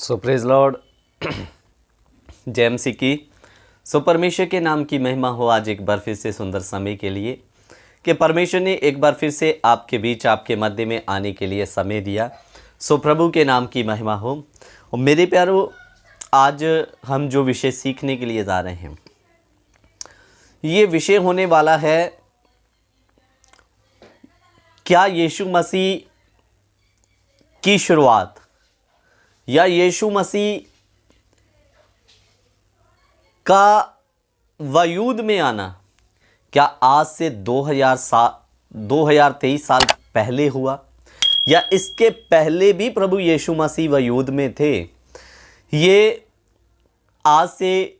सो praise Lord. जय मसीह की। सो परमेश्वर के नाम की महिमा हो आज एक बार फिर से सुंदर समय के लिए कि परमेश्वर ने एक बार फिर से आपके बीच आपके मध्य में आने के लिए समय दिया। सो प्रभु के नाम की महिमा हो। और मेरे प्यारो, आज हम जो विषय सीखने के लिए जा रहे हैं, ये विषय होने वाला है, क्या यीशु मसीह की शुरुआत या यीशु मसीह का वजूद में आना क्या आज से 2023 साल पहले हुआ या इसके पहले भी प्रभु यीशु मसीह वजूद में थे। ये आज से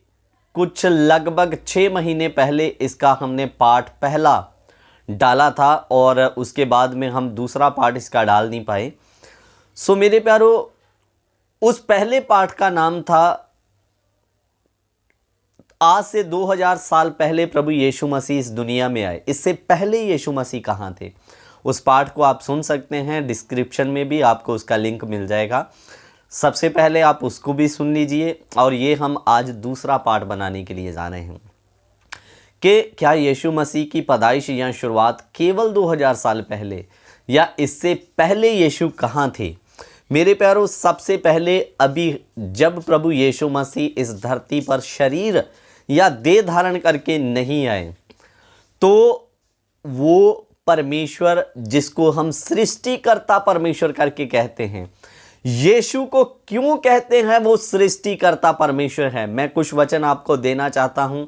कुछ लगभग 6 महीने पहले इसका हमने पार्ट पहला डाला था और उसके बाद में हम दूसरा पार्ट इसका डाल नहीं पाए। सो मेरे प्यारो, उस पहले पाठ का नाम था आज से 2000 साल पहले प्रभु यीशु मसीह इस दुनिया में आए। इससे पहले यीशु मसीह कहाँ थे? उस पाठ को आप सुन सकते हैं, डिस्क्रिप्शन में भी आपको उसका लिंक मिल जाएगा। सबसे पहले आप उसको भी सुन लीजिए। और ये हम आज दूसरा पाठ बनाने के लिए जा रहे हैं कि क्या यीशु मसीह की पैदाइश या शुरुआत केवल 2000 साल पहले या इससे पहले यीशु कहाँ थे। मेरे प्यारों, सबसे पहले अभी जब प्रभु यीशु मसीह इस धरती पर शरीर या देह धारण करके नहीं आए, तो वो परमेश्वर जिसको हम सृष्टिकर्ता परमेश्वर करके कहते हैं, यीशु को क्यों कहते हैं वो सृष्टिकर्ता परमेश्वर है। मैं कुछ वचन आपको देना चाहता हूं।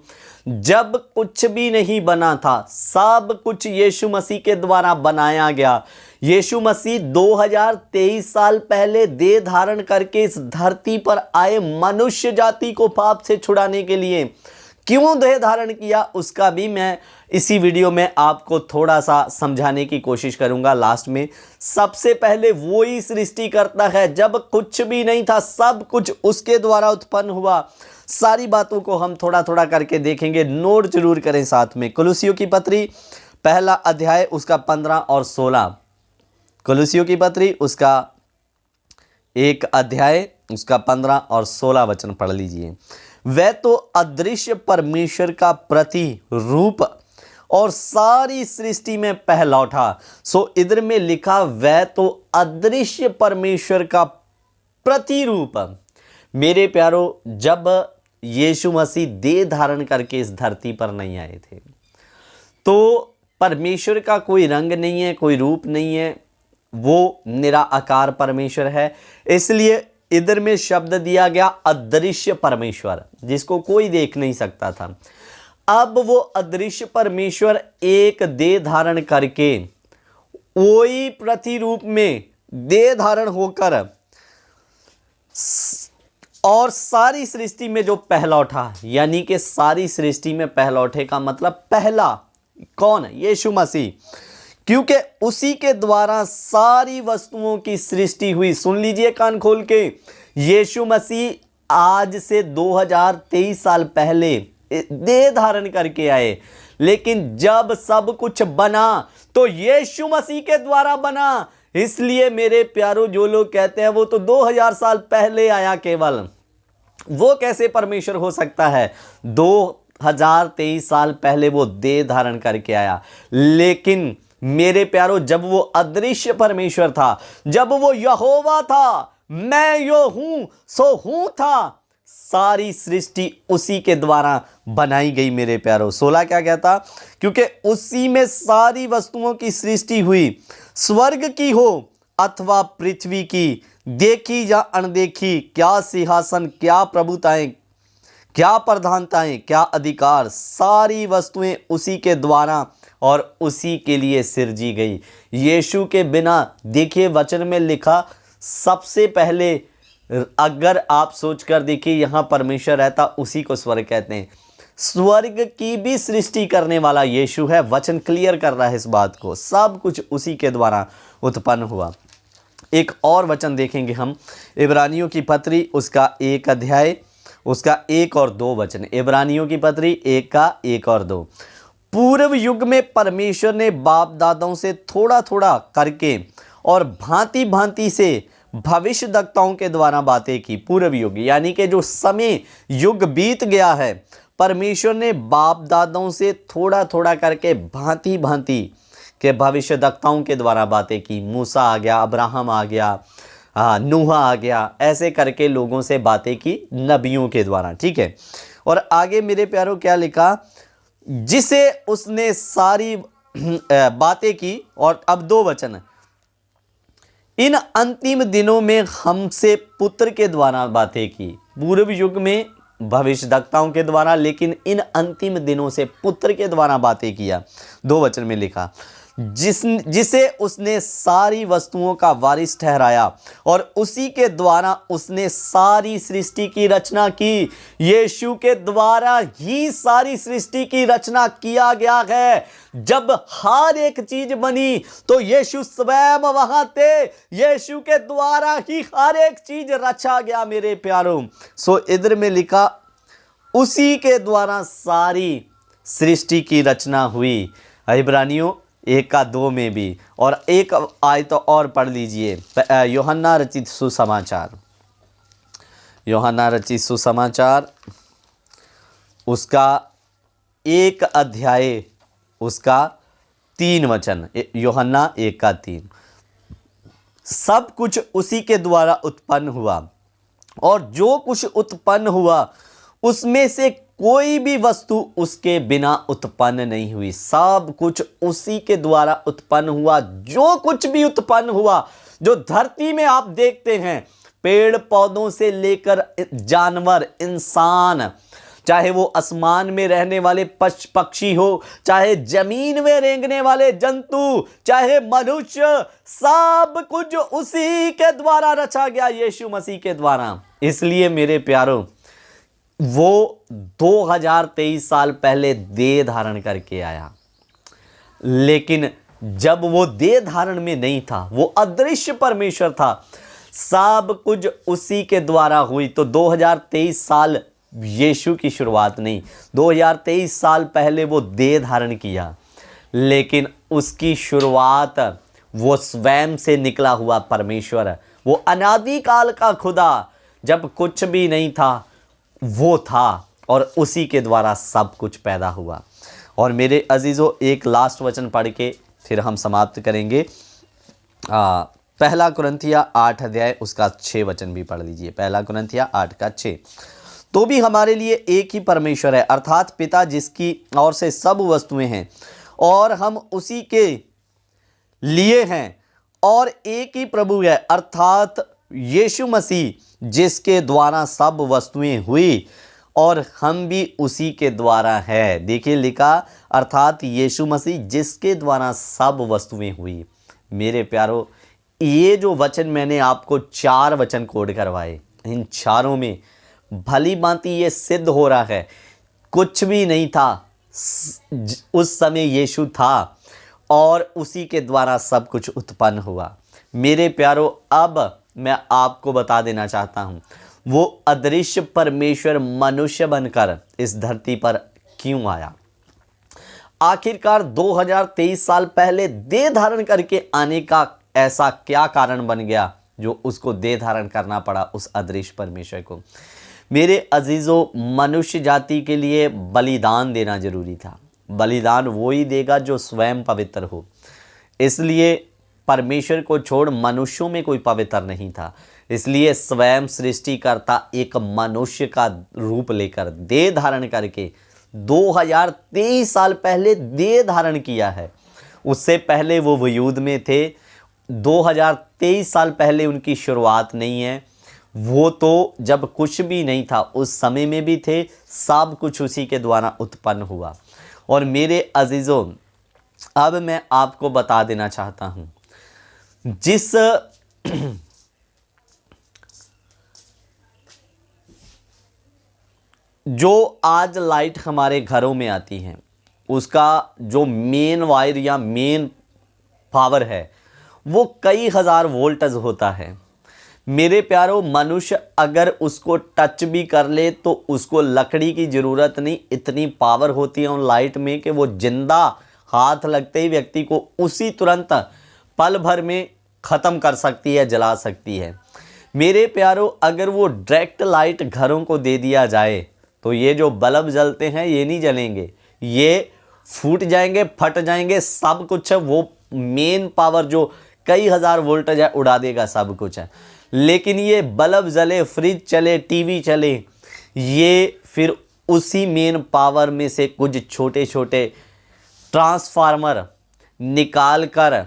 जब कुछ भी नहीं बना था, सब कुछ यीशु मसीह के द्वारा बनाया गया। यीशु मसीह 2023 साल पहले देह धारण करके इस धरती पर आए मनुष्य जाति को पाप से छुड़ाने के लिए। क्यों देह धारण किया उसका भी मैं इसी वीडियो में आपको थोड़ा सा समझाने की कोशिश करूंगा लास्ट में। सबसे पहले वो ही सृष्टि करता है। जब कुछ भी नहीं था, सब कुछ उसके द्वारा उत्पन्न हुआ। सारी बातों को हम थोड़ा थोड़ा करके देखेंगे। नोट जरूर करें साथ में। कुलुसियों की पत्री पहला अध्याय उसका 15 और 16। कुलुसियों की पत्री उसका 1 अध्याय उसका 15 और 16 वचन पढ़ लीजिए। वह तो अदृश्य परमेश्वर का प्रतिरूप और सारी सृष्टि में पहलौठा। सो इधर में लिखा वह तो अदृश्य परमेश्वर का प्रतिरूप। मेरे प्यारो, जब यीशु मसीह देह धारण करके इस धरती पर नहीं आए थे, तो परमेश्वर का कोई रंग नहीं है, कोई रूप नहीं है, वो निराकार परमेश्वर है। इसलिए इधर में शब्द दिया गया अदृश्य परमेश्वर, जिसको कोई देख नहीं सकता था। अब वो अदृश्य परमेश्वर एक देह धारण करके वही प्रतिरूप में देह धारण होकर और सारी सृष्टि में जो पहलौठा, यानी कि सारी सृष्टि में पहलौठे का मतलब पहला कौन? यीशु मसीह। क्योंकि उसी के द्वारा सारी वस्तुओं की सृष्टि हुई। सुन लीजिए कान खोल के, यीशु मसीह आज से 2023 साल पहले देह धारण करके आए, लेकिन जब सब कुछ बना तो यीशु मसीह के द्वारा बना। इसलिए मेरे प्यारों, जो लोग कहते हैं वो तो 2000 साल पहले आया, केवल वो कैसे परमेश्वर हो सकता है? 2023 साल पहले वो देह धारण करके आया। लेकिन मेरे प्यारों, जब वो अदृश्य परमेश्वर था, जब वो यहोवा था, मैं यो हूं सो हूं था, सारी सृष्टि उसी के द्वारा बनाई गई। मेरे प्यारों, 16 क्या कहता? क्योंकि उसी में सारी वस्तुओं की सृष्टि हुई, स्वर्ग की हो अथवा पृथ्वी की, देखी या अनदेखी, क्या सिंहासन, क्या प्रभुताएं, क्या प्रधानताएं, क्या अधिकार, सारी वस्तुएं उसी के द्वारा और उसी के लिए सिरजी गई। यीशु के बिना, देखिए वचन में लिखा, सबसे पहले अगर आप सोचकर देखिए, यहां परमेश्वर रहता, उसी को स्वर्ग कहते हैं। स्वर्ग की भी सृष्टि करने वाला यीशु है। वचन क्लियर कर रहा है इस बात को। सब कुछ उसी के द्वारा उत्पन्न हुआ। एक और वचन देखेंगे हम, इब्रानियों की पत्री उसका 1 अध्याय उसका 1 और 2 वचन। इब्रानियों की पत्री 1 का 1 और 2। पूर्व युग में परमेश्वर ने बाप दादाओं से थोड़ा थोड़ा करके और भांति भांति से भविष्यद्वक्ताओं के द्वारा बातें की। पूर्व युग यानी कि जो समय युग बीत गया है, परमेश्वर ने बाप दादाओं से थोड़ा थोड़ा करके भांति भांति के भविष्यद्वक्ताओं के द्वारा बातें की। मूसा आ गया, अब्राहम आ गया, नूह आ गया, ऐसे करके लोगों से बातें की नबियों के द्वारा। ठीक है, और आगे मेरे प्यारों क्या लिखा, जिसे उसने सारी बातें की। और अब 2 वचन, इन अंतिम दिनों में हमसे पुत्र के द्वारा बातें की। पूर्व युग में भविष्यद्वक्ताओं के द्वारा, लेकिन इन अंतिम दिनों से पुत्र के द्वारा बातें किया। 2 वचन में लिखा, जिसे उसने सारी वस्तुओं का वारिस ठहराया और उसी के द्वारा उसने सारी सृष्टि की रचना की। यीशु के द्वारा ही सारी सृष्टि की रचना किया गया है। जब हर एक चीज बनी तो यीशु स्वयं वहां थे। यीशु के द्वारा ही हर एक चीज रचा गया मेरे प्यारों। सो इधर में लिखा, उसी के द्वारा सारी सृष्टि की रचना हुई। इब्रानियों 1:2 में भी। और एक आयत तो और पढ़ लीजिए, यूहन्ना रचित सुसमाचार, यूहन्ना रचित सुसमाचार उसका 1 अध्याय उसका 3 वचन, यूहन्ना 1:3। सब कुछ उसी के द्वारा उत्पन्न हुआ और जो कुछ उत्पन्न हुआ उसमें से कोई भी वस्तु उसके बिना उत्पन्न नहीं हुई। सब कुछ उसी के द्वारा उत्पन्न हुआ। जो कुछ भी उत्पन्न हुआ, जो धरती में आप देखते हैं, पेड़ पौधों से लेकर जानवर, इंसान, चाहे वो आसमान में रहने वाले पक्षी हो, चाहे जमीन में रेंगने वाले जंतु, चाहे मनुष्य, सब कुछ उसी के द्वारा रचा गया, यीशु मसीह के द्वारा। इसलिए मेरे प्यारों, वो 2023 साल पहले देह धारण करके आया, लेकिन जब वो देह धारण में नहीं था, वो अदृश्य परमेश्वर था, सब कुछ उसी के द्वारा हुई। तो 2023 साल यीशु की शुरुआत नहीं, 2023 साल पहले वो देह धारण किया, लेकिन उसकी शुरुआत वो स्वयं से निकला हुआ परमेश्वर, वो अनादि काल का खुदा, जब कुछ भी नहीं था वो था और उसी के द्वारा सब कुछ पैदा हुआ। और मेरे अजीज़ों, एक लास्ट वचन पढ़ के फिर हम समाप्त करेंगे। 1 कुरिन्थिया 8 अध्याय उसका 6 वचन भी पढ़ लीजिए। 1 कुरिन्थिया 8:6। तो भी हमारे लिए एक ही परमेश्वर है, अर्थात पिता, जिसकी ओर से सब वस्तुएं हैं और हम उसी के लिए हैं, और एक ही प्रभु है, अर्थात यीशु मसीह, जिसके द्वारा सब वस्तुएं हुई और हम भी उसी के द्वारा है। देखिए लिखा, अर्थात यीशु मसीह, जिसके द्वारा सब वस्तुएं हुई। मेरे प्यारो, ये जो वचन मैंने आपको 4 वचन कोड करवाए, इन चारों में भली भांति ये सिद्ध हो रहा है, कुछ भी नहीं था, उस समय यीशु था और उसी के द्वारा सब कुछ उत्पन्न हुआ। मेरे प्यारो, अब मैं आपको बता देना चाहता हूं, वो अदृश्य परमेश्वर मनुष्य बनकर इस धरती पर क्यों आया। आखिरकार 2023 साल पहले देह धारण करके आने का ऐसा क्या कारण बन गया जो उसको देह धारण करना पड़ा, उस अदृश्य परमेश्वर को। मेरे अजीजों, मनुष्य जाति के लिए बलिदान देना जरूरी था। बलिदान वो ही देगा जो स्वयं पवित्र हो। इसलिए परमेश्वर को छोड़ मनुष्यों में कोई पवित्र नहीं था। इसलिए स्वयं सृष्टिकर्ता एक मनुष्य का रूप लेकर देह धारण करके 2023 साल पहले देह धारण किया है। उससे पहले वो वजूद में थे। 2023 साल पहले उनकी शुरुआत नहीं है। वो तो जब कुछ भी नहीं था उस समय में भी थे। सब कुछ उसी के द्वारा उत्पन्न हुआ। और मेरे अजीजों, अब मैं आपको बता देना चाहता हूं, जिस जो आज लाइट हमारे घरों में आती है, उसका जो मेन वायर या मेन पावर है वो कई हजार वोल्टेज होता है। मेरे प्यारों, मनुष्य अगर उसको टच भी कर ले तो उसको लकड़ी की ज़रूरत नहीं, इतनी पावर होती है उन लाइट में कि वो जिंदा हाथ लगते ही व्यक्ति को उसी तुरंत पल भर में ख़त्म कर सकती है, जला सकती है। मेरे प्यारों, अगर वो डायरेक्ट लाइट घरों को दे दिया जाए तो ये जो बल्ब जलते हैं ये नहीं जलेंगे, ये फूट जाएंगे, फट जाएंगे, सब कुछ है। वो मेन पावर जो कई हजार वोल्टेज है उड़ा देगा सब कुछ है। लेकिन ये बल्ब जले, फ्रिज चले, टीवी चले, ये फिर उसी मेन पावर में से कुछ छोटे छोटे ट्रांसफार्मर निकाल कर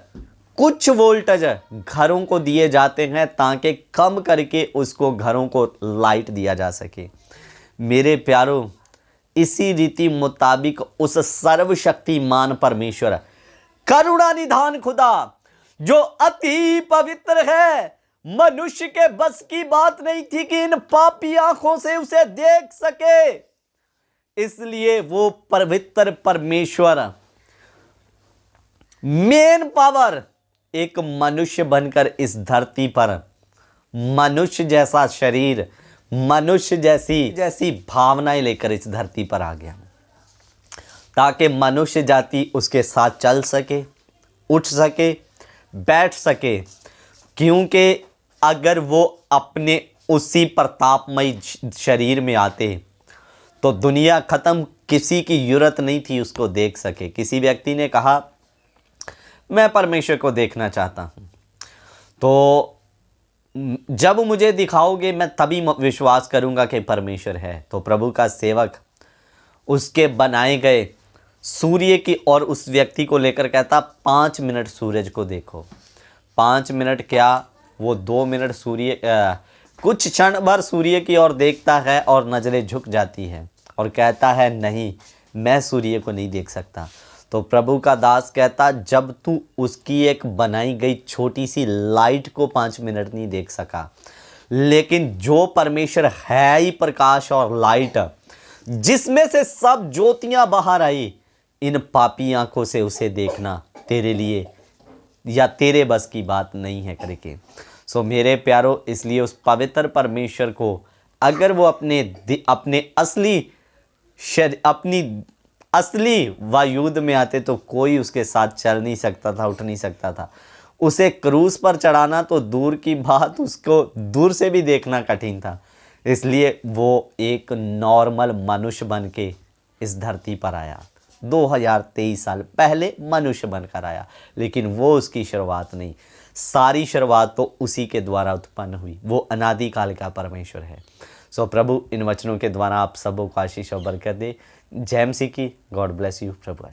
कुछ वोल्टेज घरों को दिए जाते हैं ताकि कम करके उसको घरों को लाइट दिया जा सके। मेरे प्यारों, इसी रीति मुताबिक उस सर्वशक्तिमान परमेश्वर, करुणा निधान खुदा, जो अति पवित्र है, मनुष्य के बस की बात नहीं थी कि इन पापी आंखों से उसे देख सके, इसलिए वो पवित्र परमेश्वर मेन पावर एक मनुष्य बनकर इस धरती पर मनुष्य जैसा शरीर, मनुष्य जैसी भावनाएं लेकर इस धरती पर आ गया, ताकि मनुष्य जाति उसके साथ चल सके, उठ सके, बैठ सके। क्योंकि अगर वो अपने उसी प्रतापमय शरीर में आते तो दुनिया खत्म, किसी की जरूरत नहीं थी उसको देख सके। किसी व्यक्ति ने कहा मैं परमेश्वर को देखना चाहता हूँ, तो जब मुझे दिखाओगे मैं तभी विश्वास करूँगा कि परमेश्वर है। तो प्रभु का सेवक उसके बनाए गए सूर्य की और उस व्यक्ति को लेकर कहता 5 मिनट सूरज को देखो। 5 मिनट क्या, वो 2 मिनट सूर्य कुछ क्षण भर सूर्य की ओर देखता है और नज़रें झुक जाती हैं और कहता है नहीं, मैं सूर्य को नहीं देख सकता। तो प्रभु का दास कहता, जब तू उसकी एक बनाई गई छोटी सी लाइट को 5 मिनट नहीं देख सका, लेकिन जो परमेश्वर है ही प्रकाश और लाइट, जिसमें से सब ज्योतियां बाहर आई, इन पापी आंखों से उसे देखना तेरे लिए या तेरे बस की बात नहीं है करके। सो मेरे प्यारों, इसलिए उस पवित्र परमेश्वर को अगर वो अपनी असली वायुद में आते तो कोई उसके साथ चल नहीं सकता था, उठ नहीं सकता था। उसे क्रूस पर चढ़ाना तो दूर की बात, उसको दूर से भी देखना कठिन था। इसलिए वो एक नॉर्मल मनुष्य बन के इस धरती पर आया। 2023 साल पहले मनुष्य बनकर आया, लेकिन वो उसकी शुरुआत नहीं, सारी शुरुआत तो उसी के द्वारा उत्पन्न हुई। वो अनादि काल का परमेश्वर है। सो प्रभु इन वचनों के द्वारा आप सबों को आशीष और बरकत दे। जय मसीह की। God bless you. प्रभु।